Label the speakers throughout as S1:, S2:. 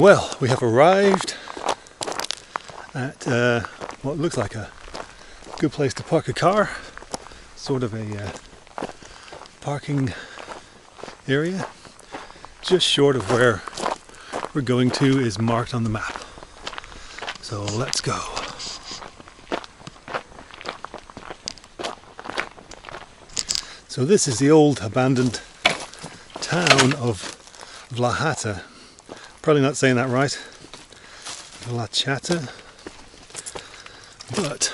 S1: Well, we have arrived at what looks like a good place to park a car, sort of a parking area. Just short of where we're going to is marked on the map. So let's go. So this is the old abandoned town of Vlachata. Probably not saying that right. Vlachata. But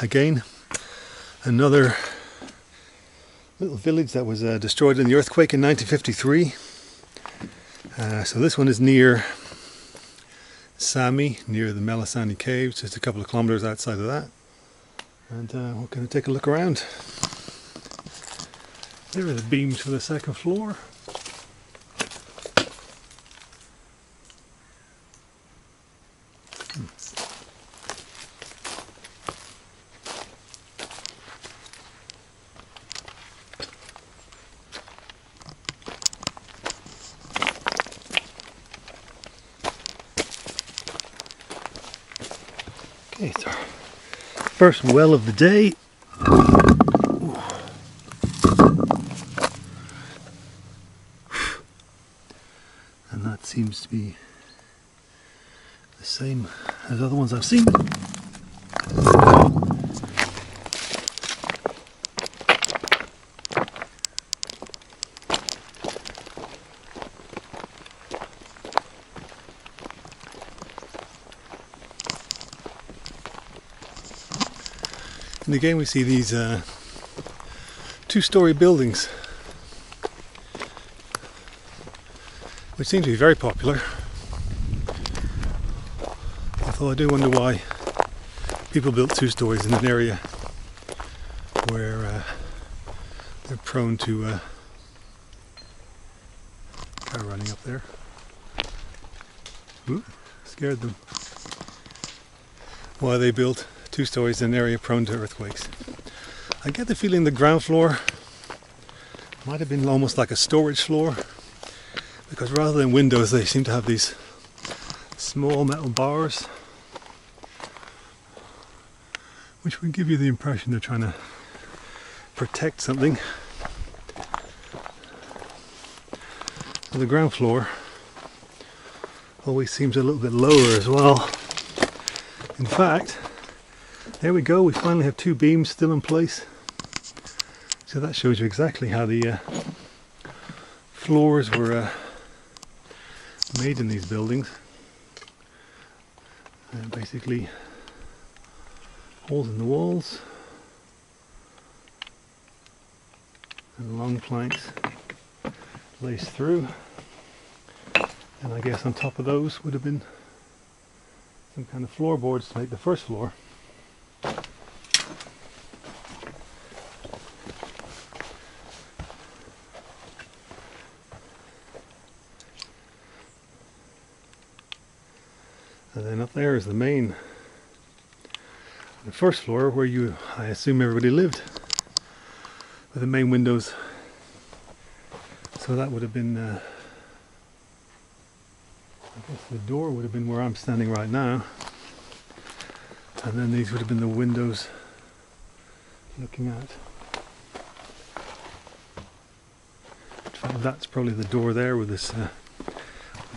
S1: again, another little village that was destroyed in the earthquake in 1953. So this one is near Sami, near the Melissani Cave, just a couple of kilometers outside of that. And we're going to take a look around. There are the beams for the second floor. Okay, it's our first well of the day. And that seems to be the same as other ones I've seen. And again we see these two-story buildings, which seem to be very popular. Although I do wonder why people built two stories in an area where they're prone to car running up there. Ooh, scared them. Why they built two stories in an area prone to earthquakes. I get the feeling the ground floor might have been almost like a storage floor, because rather than windows they seem to have these small metal bars, which would give you the impression they're trying to protect something. So the ground floor always seems a little bit lower as well. In fact, there we go, we finally have two beams still in place. So that shows you exactly how the floors were made in these buildings. Basically holes in the walls and long planks laced through, and I guess on top of those would have been some kind of floorboards to make the first floor. And then up there is the first floor where I assume everybody lived, with the main windows. So that would have been, I guess the door would have been where I'm standing right now. And then these would have been the windows looking out. In fact, that's probably the door there where this where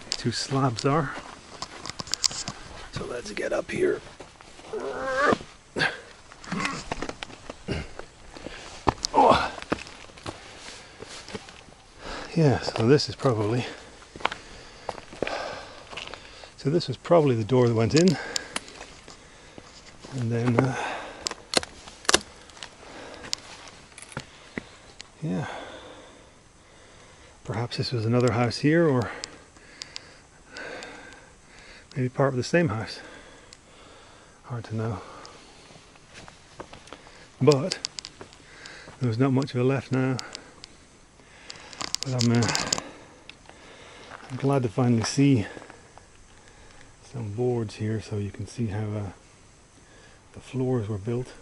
S1: these two slabs are. So let's get up here. Oh. Yeah, so this is probably, this was probably the door that went in, and then yeah, perhaps this was another house here, or maybe part of the same house. Hard to know. But there's not much of it left now. But I'm glad to finally see some boards here, so you can see how the floors were built.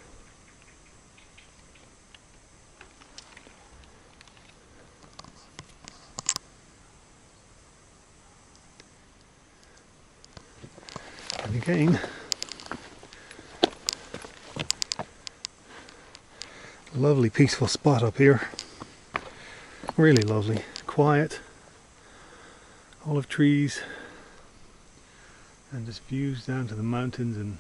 S1: again, lovely peaceful spot up here, really lovely, quiet, olive trees, and just views down to the mountains and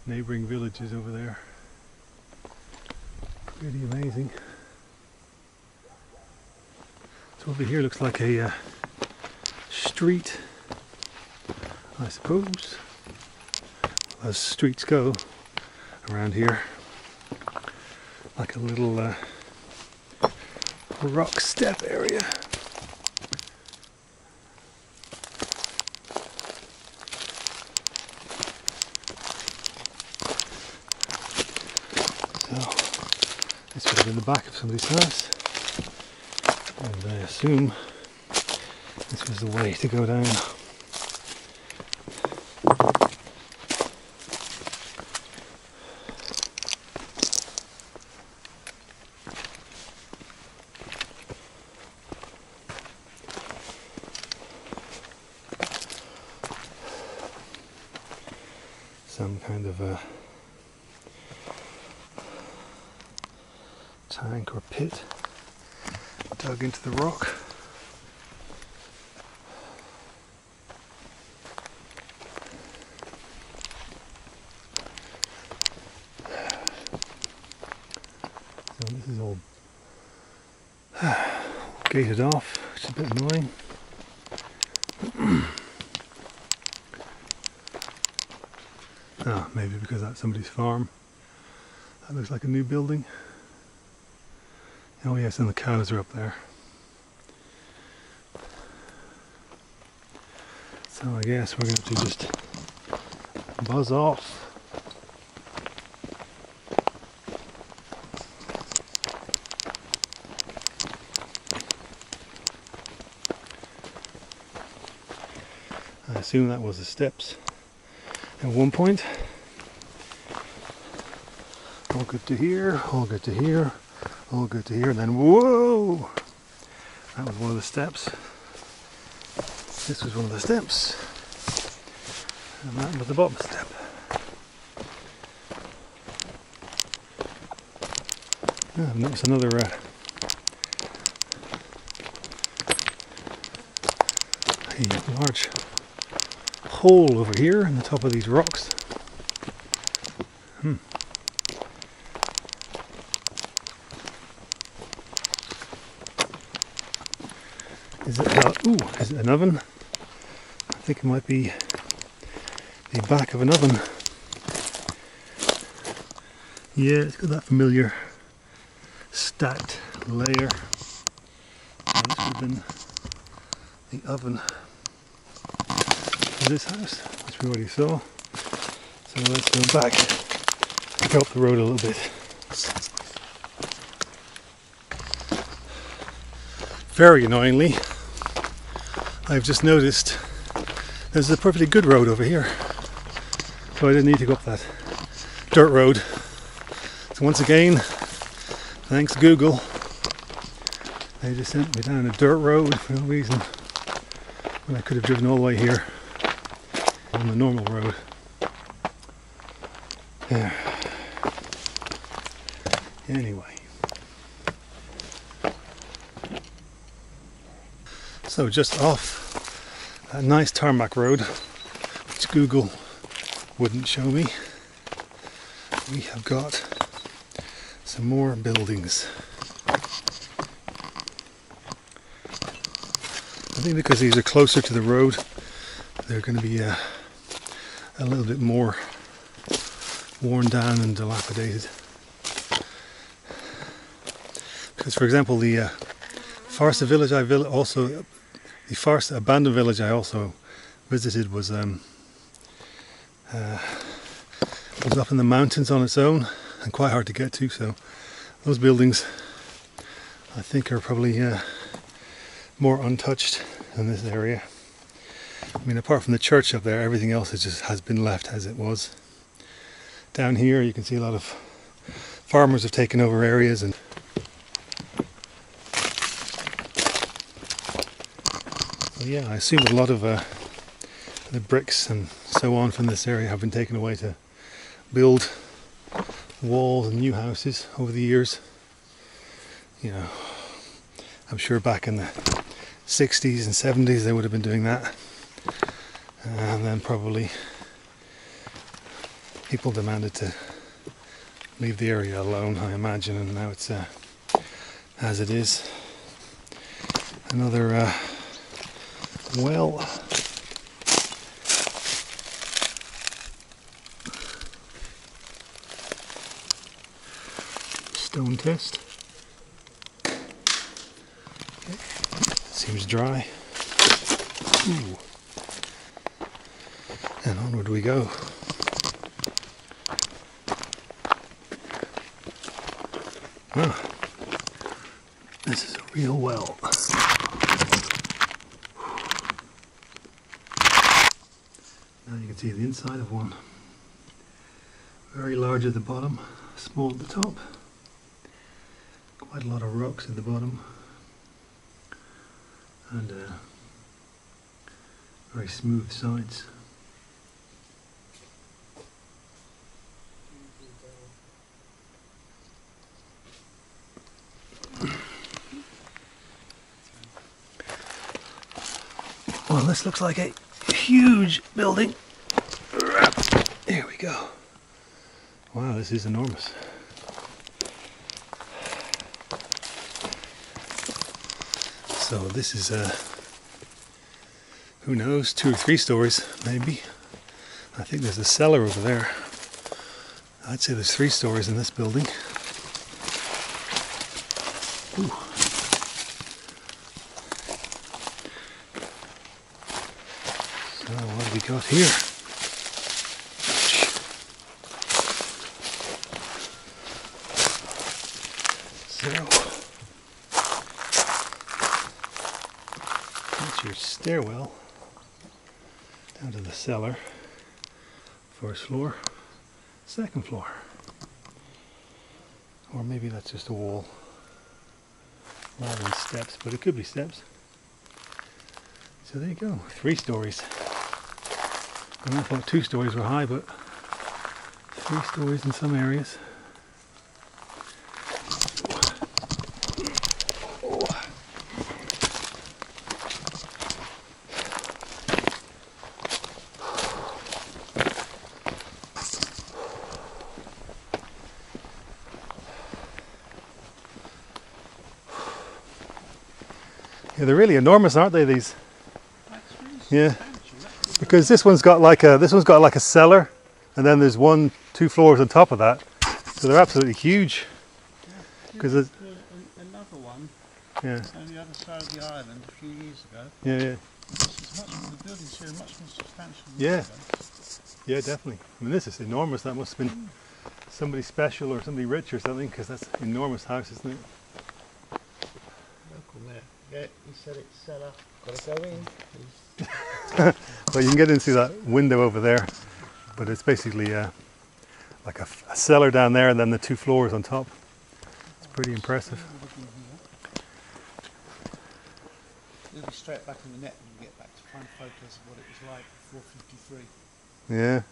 S1: neighbouring villages over there. Really amazing. So over here looks like a street, I suppose, as streets go around here. Like a little rock step area. So this would have been the back of somebody's house, and I assume this was the way to go down. Some kind of a tank or pit dug into the rock. So this is all gated off, which is a bit annoying. Ah, maybe because that's somebody's farm. That looks like a new building. Oh yes, and the cows are up there. So I guess we're going to just buzz off. I assume that was the steps at one point. All good to here, all good to here, all good to here, and then whoa! That was one of the steps. This was one of the steps. And that was the bottom step. I've noticed another a large hole over here in the top of these rocks. Is it an oven? I think it might be the back of an oven. Yeah, it's got that familiar stacked layer. And this would have been the oven for this house, which we already saw. So let's go back and go up the road a little bit. Very annoyingly, I've just noticed there's a perfectly good road over here, so I didn't need to go up that dirt road. So once again, thanks Google, they just sent me down a dirt road for no reason when I could have driven all the way here on the normal road. Yeah. Anyway. So just off a nice tarmac road, which Google wouldn't show me, we have got some more buildings. I think because these are closer to the road, they're going to be a little bit more worn down and dilapidated. Because, for example, the forest village the first abandoned village I also visited was up in the mountains on its own and quite hard to get to. So those buildings, I think, are probably more untouched than this area. I mean, apart from the church up there, everything else has been left as it was. Down here, you can see a lot of farmers have taken over areas and. Yeah, I assume a lot of the bricks and so on from this area have been taken away to build walls and new houses over the years. You know, I'm sure back in the 60s and 70s they would have been doing that, and then probably people demanded to leave the area alone, I imagine, and now it's as it is. Another well. Stone test. Okay. Seems dry. Ooh. And onward we go. Ah, this is a real well. Now you can see the inside of one. Very large at the bottom, small at the top. Quite a lot of rocks at the bottom. And very smooth sides. Well, this looks like a huge building. Here we go. Wow, this is enormous. So this is, who knows, 2 or 3 stories maybe. I think there's a cellar over there. I'd say there's 3 stories in this building. Ooh. So what have we got here? So that's your stairwell down to the cellar. 1st floor, 2nd floor. Or maybe that's just a wall rather than steps, but it could be steps. So there you go, 3 stories. And I thought 2 stories were high, but 3 stories in some areas. Yeah, they're really enormous, aren't they? These. Yeah. Because this one's got like a cellar, and then there's 1, 2 floors on top of that, so they're absolutely huge. Because there's
S2: another one.
S1: Yeah.
S2: On the other side of the island a few years ago.
S1: Yeah, yeah.
S2: The buildings here are much more substantial.
S1: Yeah. Yeah, definitely. I mean, this is enormous. That must have been somebody special or somebody rich or something, because that's an enormous house, isn't it?
S2: Local there. Yeah, he said it's cellar. Gotta go in.
S1: Well, you can get into that window over there, but it's basically like a cellar down there and then the 2 floors on top. It's pretty impressive.
S2: You'll be straight back in the net when you get back to find photos of what it was like before 53.
S1: Yeah.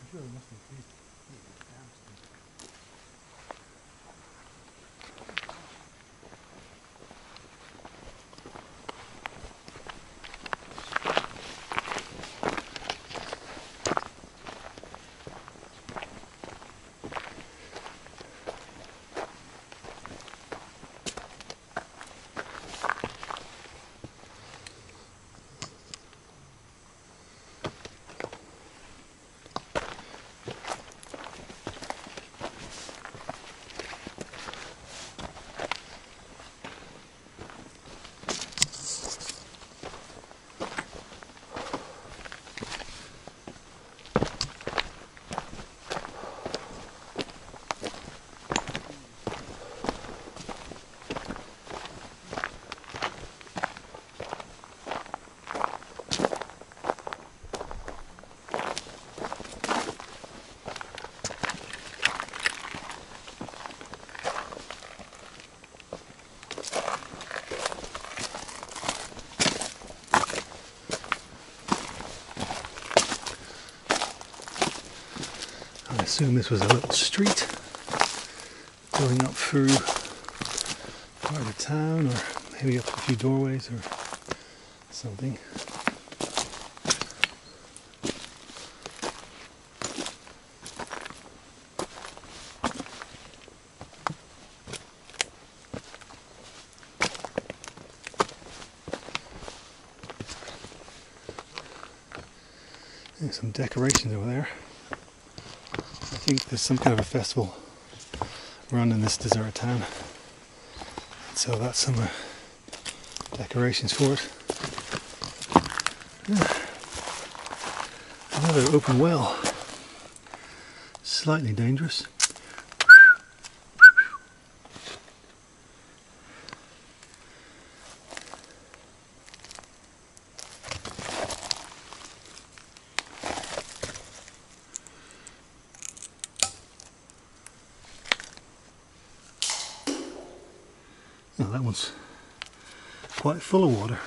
S1: assume this was a little street going up through part of the town, or maybe up a few doorways or something. There's some decorations over there. I think there's some kind of a festival run in this deserted town. So that's some decorations for it. Another open well. Slightly dangerous. Oh, that one's quite full of water.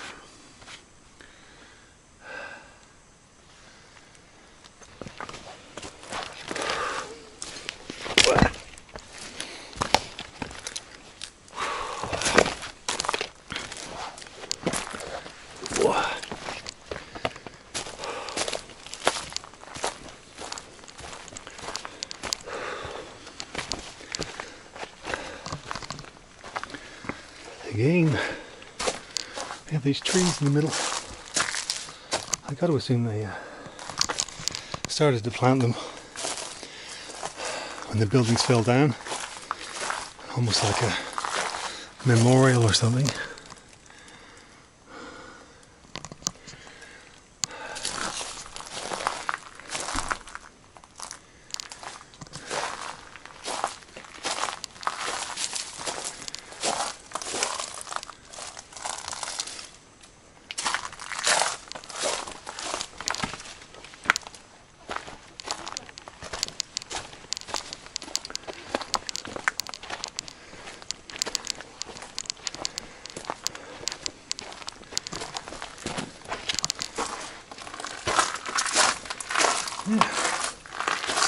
S1: Again, we have these trees in the middle. I got to assume they started to plant them when the buildings fell down, almost like a memorial or something.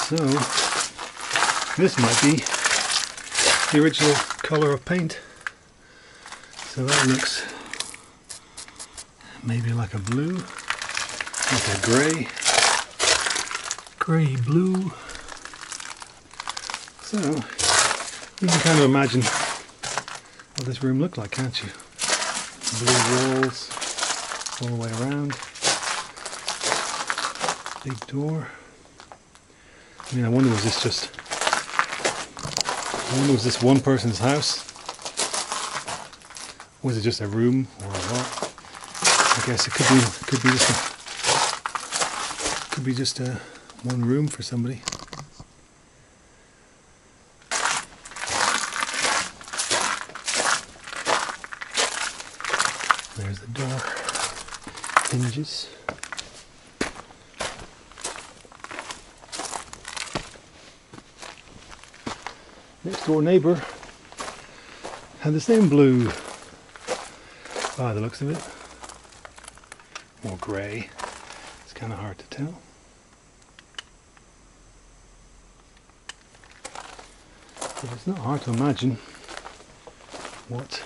S1: So, this might be the original colour of paint. So that looks maybe like a blue, like a grey blue. So, you can kind of imagine what this room looked like, can't you? Blue walls all the way around. Big door. I mean, I wonder was this one person's house? Was it just a room or what? I guess it could be just one room for somebody. There's the door hinges. Next door neighbour had the same blue by the looks of it, or grey. It's kind of hard to tell. But it's not hard to imagine what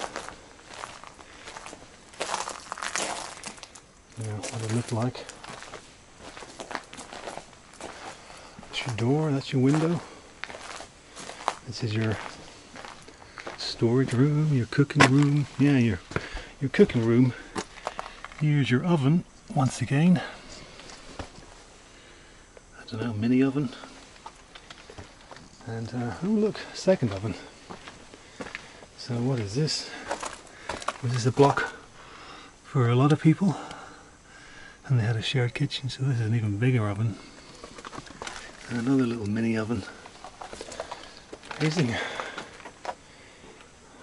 S1: it looked like. That's your door, that's your window. This is your storage room, your cooking room. Yeah, your cooking room. Here's your oven once again. I don't know, mini oven. And oh look, second oven. So what is this? Was this a block for a lot of people? And they had a shared kitchen, so this is an even bigger oven. And another little mini oven. Amazing.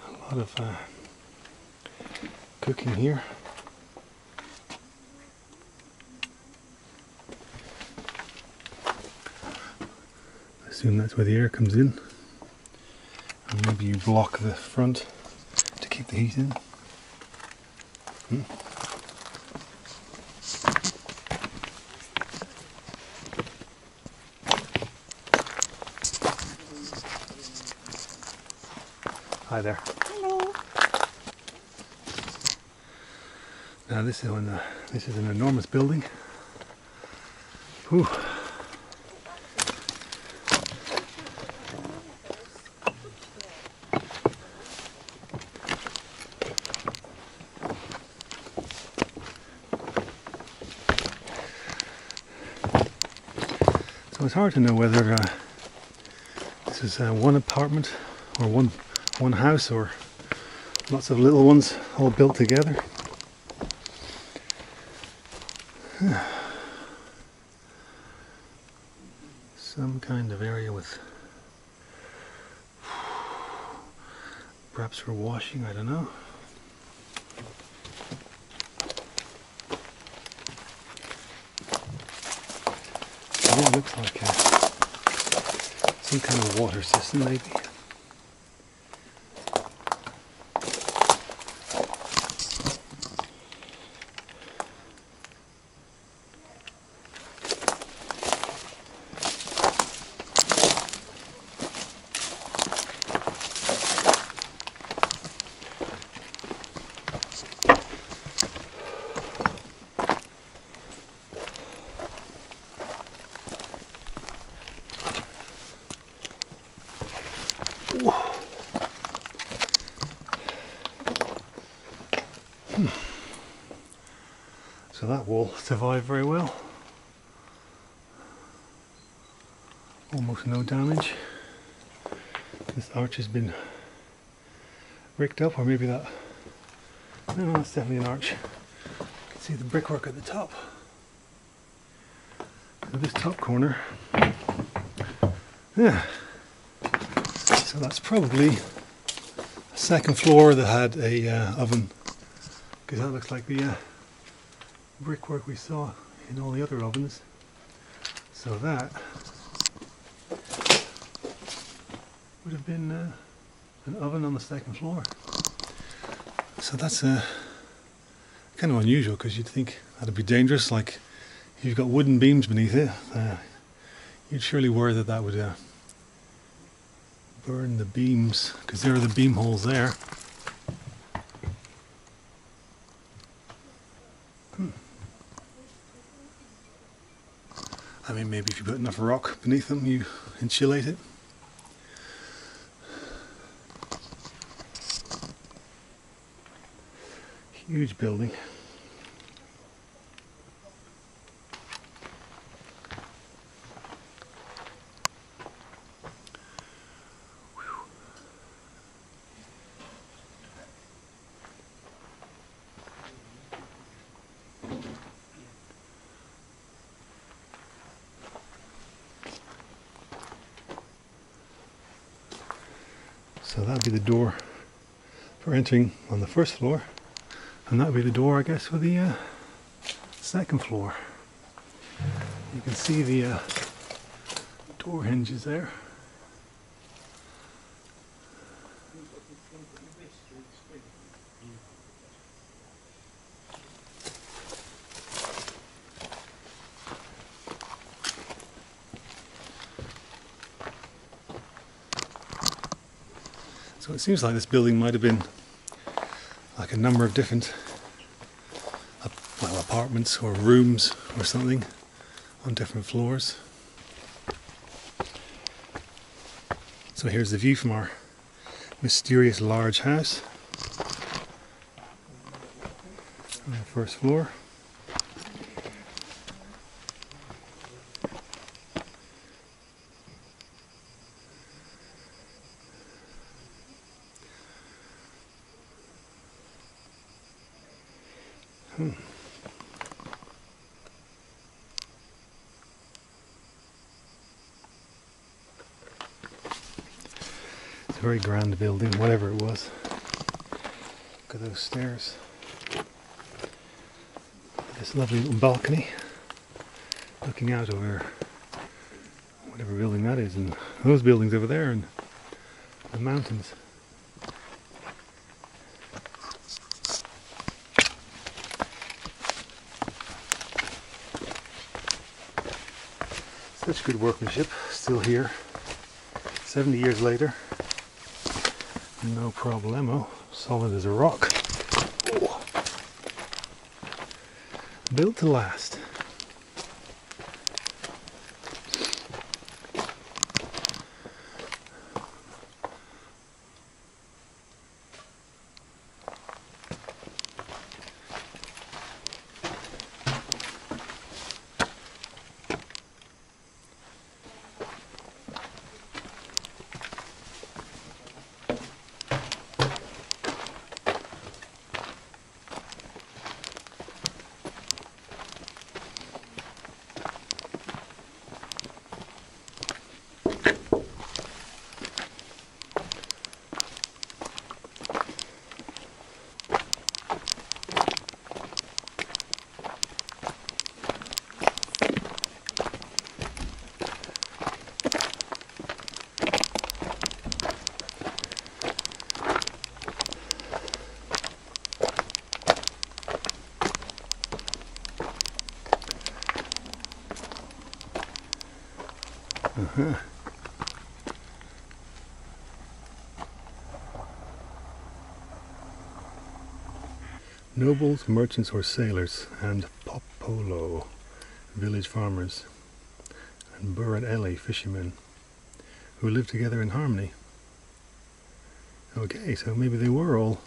S1: A lot of cooking here. I assume that's where the air comes in. And maybe you block the front to keep the heat in. Hi there.
S3: Hello.
S1: Now this is an enormous building. Whew. So it's hard to know whether this is one apartment or one house or lots of little ones all built together. Some kind of area with perhaps for washing, I don't know. Yeah, it looks like some kind of water system maybe. So that wall survived very well. Almost no damage. This arch has been bricked up, or maybe that... No, that's definitely an arch. You can see the brickwork at the top. So this top corner... Yeah. So that's probably a second floor that had a oven. Because that looks like the brickwork we saw in all the other ovens. So that would have been an oven on the second floor. So that's kind of unusual, because you'd think that'd be dangerous. Like if you've got wooden beams beneath it, you'd surely worry that that would burn the beams, because there are the beam holes there. I mean, maybe if you put enough rock beneath them, you insulate it. Huge building. So that would be the door for entering on the first floor, and that would be the door, I guess, for the second floor. You can see the door hinges there. So it seems like this building might have been like a number of different apartments or rooms or something on different floors. So here's the view from our mysterious large house on the first floor. It's a very grand building, whatever it was. Look at those stairs. This lovely little balcony looking out over whatever building that is, and those buildings over there and the mountains. Such good workmanship, still here, 70 years later. No problemo. Solid as a rock. Oh. Built to last. Nobles, merchants or sailors, and popolo, village farmers, and Burad fishermen, who lived together in harmony. Okay, so maybe they were all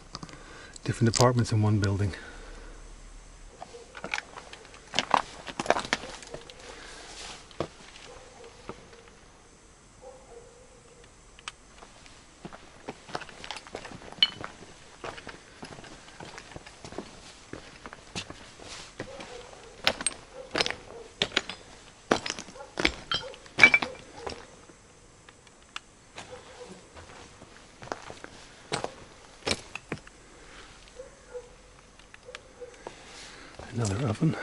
S1: different apartments in one building. Another oven.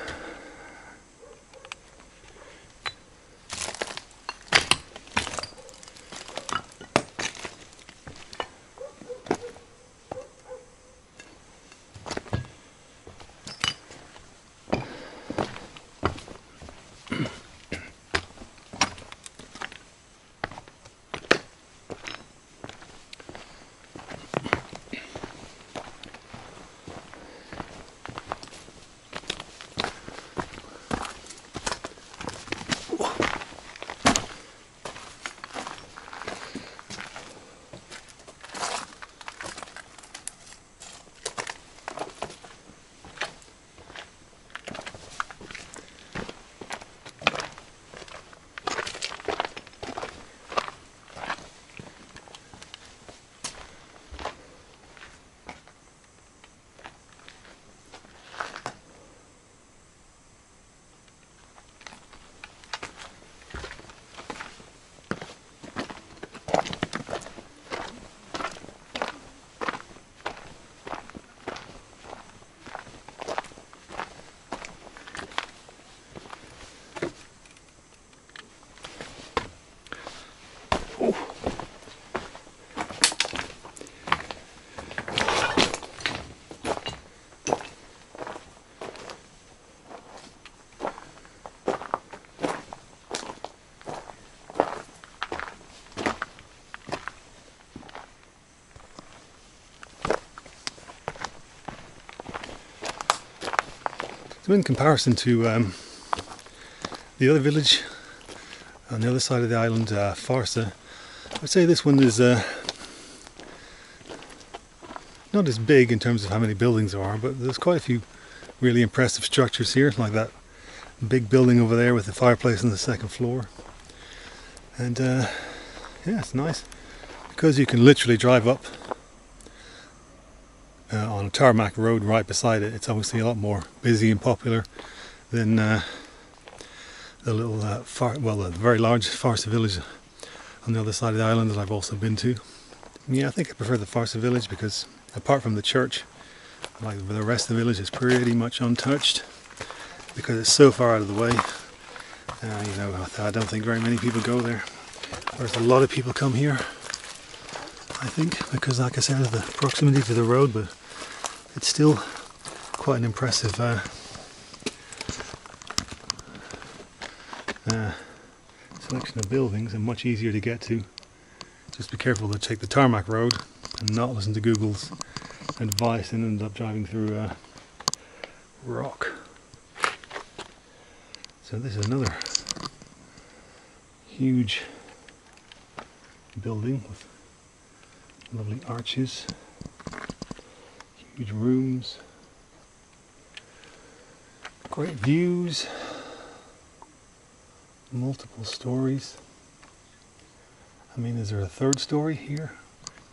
S1: So in comparison to the other village on the other side of the island, Farsa, I'd say this one is not as big in terms of how many buildings there are, but there's quite a few really impressive structures here, like that big building over there with the fireplace on the second floor. And yeah, it's nice because you can literally drive up on a tarmac road right beside it. It's obviously a lot more busy and popular than the little the very large Farsa village on the other side of the island that I've also been to. Yeah, I think I prefer the Farsa village because apart from the church, like the rest of the village is pretty much untouched because it's so far out of the way. You know, I don't think very many people go there. Whereas a lot of people come here, I think, because like I said, of the proximity to the road, but it's still quite an impressive selection of buildings and much easier to get to. Just be careful to take the tarmac road and not listen to Google's advice and end up driving through a rock. So this is another huge building with lovely arches, huge rooms, great views, multiple stories. I mean, is there a third story here?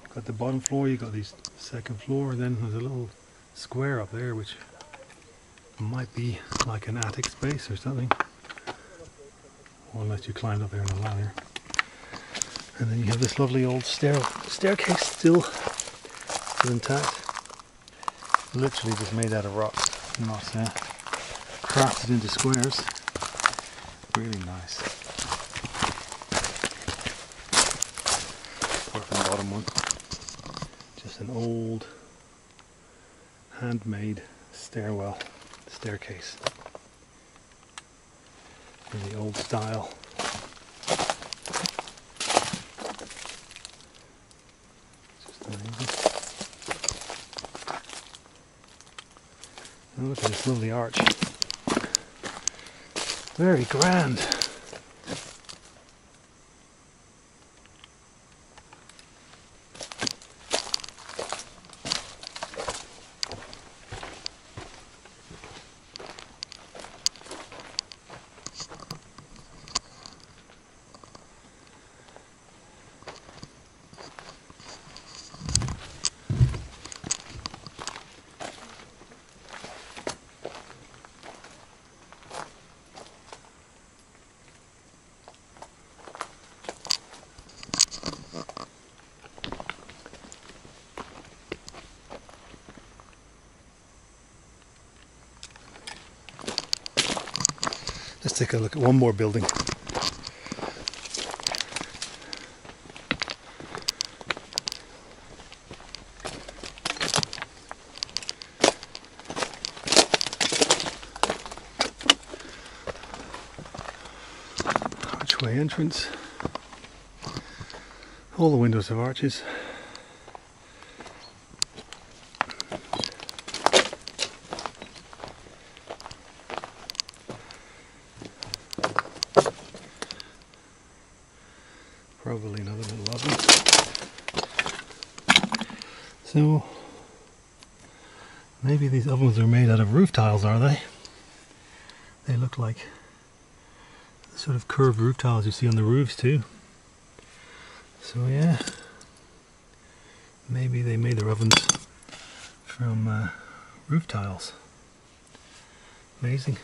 S1: You've got the bottom floor, you've got the second floor, and then there's a little square up there which might be like an attic space or something. Or unless you climbed up there in a ladder. And then you have this lovely old staircase still intact. Literally just made out of rocks, not crafted into squares. Really nice. Apart from the bottom one, just an old handmade staircase in the old style. And look at this lovely arch. Very grand. Let's take a look at one more building. Archway entrance. All the windows have arches. Probably another little oven. So maybe these ovens are made out of roof tiles, are they? They look like the sort of curved roof tiles you see on the roofs too. So yeah, maybe they made their ovens from roof tiles. Amazing.